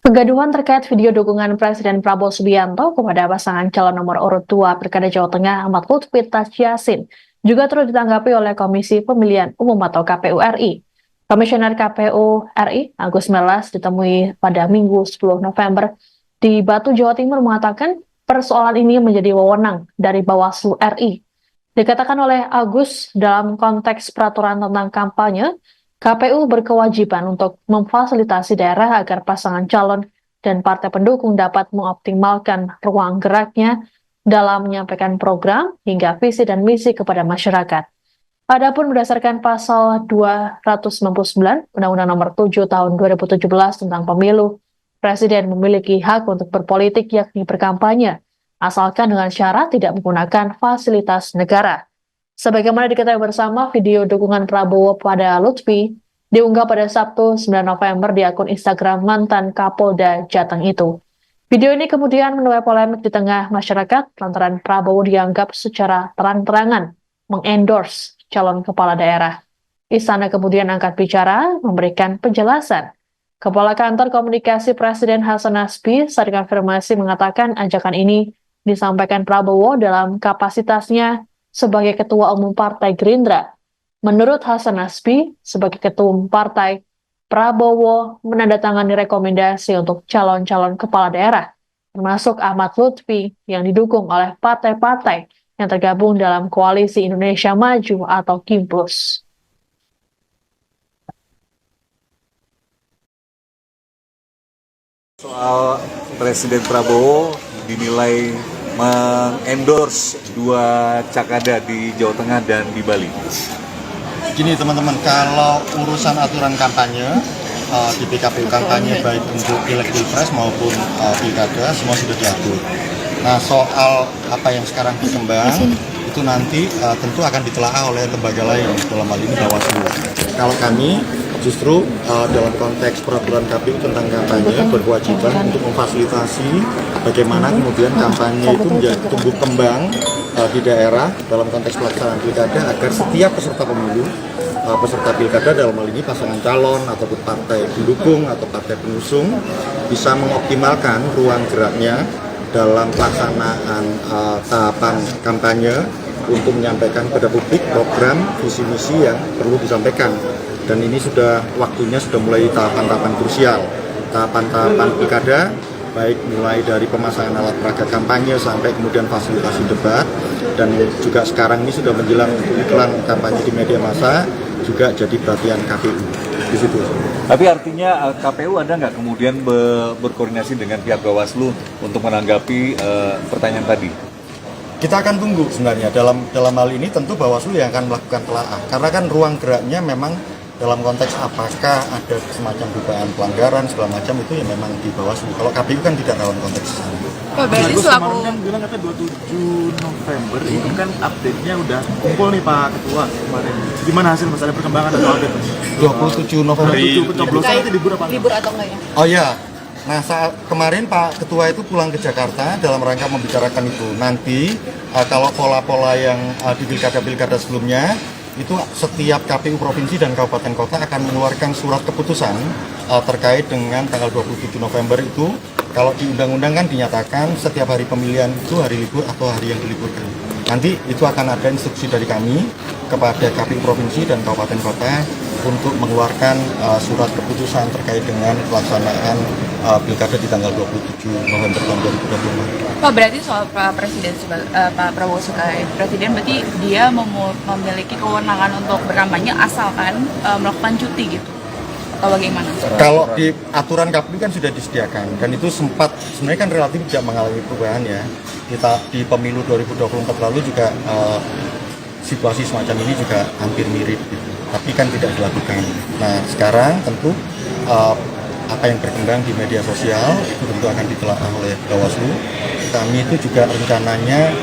Kegaduhan terkait video dukungan Presiden Prabowo Subianto kepada pasangan calon nomor urut 2 Pilkada Jawa Tengah Ahmad Lutfi Tasyasin juga turut ditanggapi oleh Komisi Pemilihan Umum atau KPU RI. Komisioner KPU RI Agus Melas ditemui pada Minggu 10 November di Batu, Jawa Timur mengatakan persoalan ini menjadi wewenang dari Bawaslu RI. Dikatakan oleh Agus dalam konteks peraturan tentang kampanye, KPU berkewajiban untuk memfasilitasi daerah agar pasangan calon dan partai pendukung dapat mengoptimalkan ruang geraknya dalam menyampaikan program hingga visi dan misi kepada masyarakat. Adapun berdasarkan pasal 299 Undang-Undang Nomor 7 Tahun 2017 tentang Pemilu, Presiden memiliki hak untuk berpolitik yakni berkampanye, asalkan dengan syarat tidak menggunakan fasilitas negara. Sebagaimana diketahui bersama, video dukungan Prabowo pada Lutfi diunggah pada Sabtu 9 November di akun Instagram mantan Kapolda Jateng itu. Video ini kemudian menuai polemik di tengah masyarakat lantaran Prabowo dianggap secara terang-terangan mengendorse calon kepala daerah. Istana kemudian angkat bicara memberikan penjelasan. Kepala Kantor Komunikasi Presiden Hasan Nasbi saat dikonfirmasi mengatakan ajakan ini disampaikan Prabowo dalam kapasitasnya sebagai Ketua Umum Partai Gerindra. Menurut Hasan Nasbi, sebagai Ketua Umum Partai, Prabowo menandatangani rekomendasi untuk calon-calon kepala daerah, termasuk Ahmad Lutfi yang didukung oleh partai-partai yang tergabung dalam Koalisi Indonesia Maju atau KIMPLUS. Soal Presiden Prabowo dinilai mengendorse dua cakada di Jawa Tengah dan di Bali. Gini teman-teman, kalau urusan aturan kampanye di PKPU kampanye baik untuk pileg pilpres maupun pilkada semua sudah diatur. Nah, soal apa yang sekarang berkembang itu nanti tentu akan ditelaah oleh lembaga lain, dalam hal ini Bawaslu. Kalau kami justru dalam konteks peraturan KPU tentang kampanye berkewajiban untuk memfasilitasi bagaimana kemudian kampanye itu menjadi tumbuh kembang di daerah dalam konteks pelaksanaan pilkada agar setiap peserta pemilu, peserta pilkada dalam hal ini pasangan calon ataupun partai pendukung atau partai pengusung bisa mengoptimalkan ruang geraknya dalam pelaksanaan tahapan kampanye untuk menyampaikan kepada publik program visi misi yang perlu disampaikan. Dan ini waktunya sudah mulai tahapan-tahapan krusial, tahapan-tahapan pilkada, baik mulai dari pemasangan alat peraga kampanye sampai kemudian fasilitasi debat, dan juga sekarang ini sudah menjelang untuk iklan kampanye di media massa juga jadi perhatian KPU di situ. Tapi artinya KPU ada nggak kemudian berkoordinasi dengan pihak Bawaslu untuk menanggapi pertanyaan tadi? Kita akan tunggu sebenarnya dalam hal ini tentu Bawaslu yang akan melakukan telaah, karena kan ruang geraknya memang dalam konteks apakah ada semacam dugaan pelanggaran segala macam itu ya memang di Bawaslu. Kalau KPU kan tidak dalam konteks itu. Pak, berarti selaku kemarin kan bilang katanya 27 November itu kan update-nya udah kumpul nih Pak Ketua kemarin. Gimana hasil Mas, ada perkembangan atau update? 27 November. 27 pencoblosan nanti libur apa? libur atau enggak ya? Oh ya. Nah, saat kemarin Pak Ketua itu pulang ke Jakarta dalam rangka membicarakan itu. Nanti kalau pola-pola yang di pilkada-pilkada sebelumnya itu setiap KPU provinsi dan kabupaten kota akan mengeluarkan surat keputusan terkait dengan tanggal 27 November itu. Kalau di undang-undang kan dinyatakan setiap hari pemilihan itu hari libur atau hari yang diliburkan. Nanti itu akan ada instruksi dari kami kepada KPU provinsi dan kabupaten kota untuk mengeluarkan surat keputusan terkait dengan pelaksanaan pilkada di tanggal 27 November tahun 2024. Pak, berarti soal Pak Prabowo sebagai Presiden berarti dia memiliki kewenangan untuk berkampanye asalkan melakukan cuti gitu? Atau bagaimana? Kalau di aturan KPU kan sudah disediakan dan itu sempat sebenarnya kan relatif tidak mengalami perubahan ya. Kita di pemilu 2024 lalu juga situasi semacam ini juga hampir mirip gitu. Tapi kan tidak dilakukan. Nah, sekarang tentu apa yang berkembang di media sosial itu tentu akan ditelaah oleh Bawaslu. Kami itu juga rencananya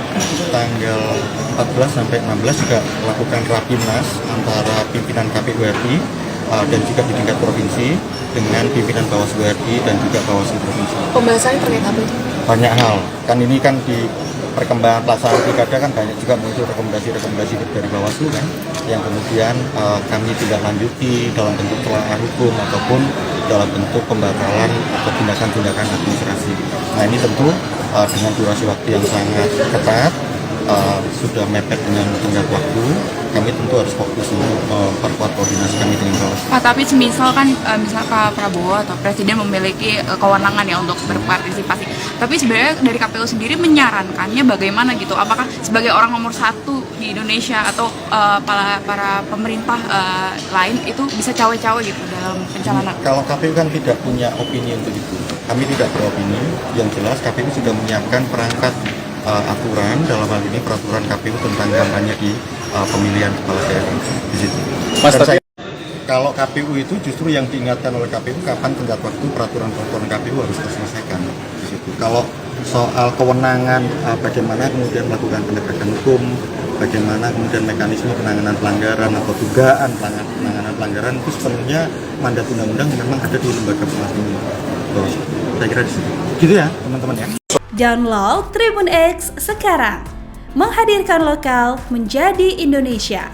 tanggal 14 sampai 16 juga melakukan rapimnas antara pimpinan KPU RI dan juga di tingkat provinsi dengan pimpinan Bawaslu RI dan juga Bawaslu provinsi. Pembahasannya terkait apa itu? Banyak hal. Kan ini kan di perkembangan pelaksanaan pilkada kan banyak juga muncul rekomendasi dari Bawaslu kan, yang kemudian kami tidak lanjuti dalam bentuk telaah hukum ataupun dalam bentuk pembatalan atau tindakan-tindakan administrasi. Nah ini tentu dengan durasi waktu yang sangat ketat, sudah mepet dengan tenggat waktu, kami tentu harus fokus untuk memperkuat koordinasi kami dengan Bawaslu. Pak, tapi semisal kan misal Pak Prabowo atau Presiden memiliki kewenangan ya untuk berpartisipasi. Tapi sebenarnya dari KPU sendiri menyarankannya bagaimana gitu? Apakah sebagai orang nomor 1 di Indonesia atau para pemerintah lain itu bisa cawe-cawe gitu dalam pencalonan? Kalau KPU kan tidak punya opini untuk itu. Kami tidak beropini. Yang jelas KPU sudah menyiapkan perangkat aturan, dalam hal ini peraturan KPU tentang kampanye di pemilihan kepala daerah di situ. Mas, Dan kalau KPU itu justru yang diingatkan oleh KPU kapan tenggat waktu peraturan-peraturan KPU harus diselesaikan di situ. Kalau soal kewenangan bagaimana kemudian melakukan penegakan hukum, bagaimana kemudian mekanisme penanganan pelanggaran atau dugaan penanganan pelanggaran itu sepenuhnya mandat undang-undang memang ada di lembaga pengawas. Saya kira di situ. Gitu ya teman-teman ya. Download Tribun X sekarang, menghadirkan lokal menjadi Indonesia.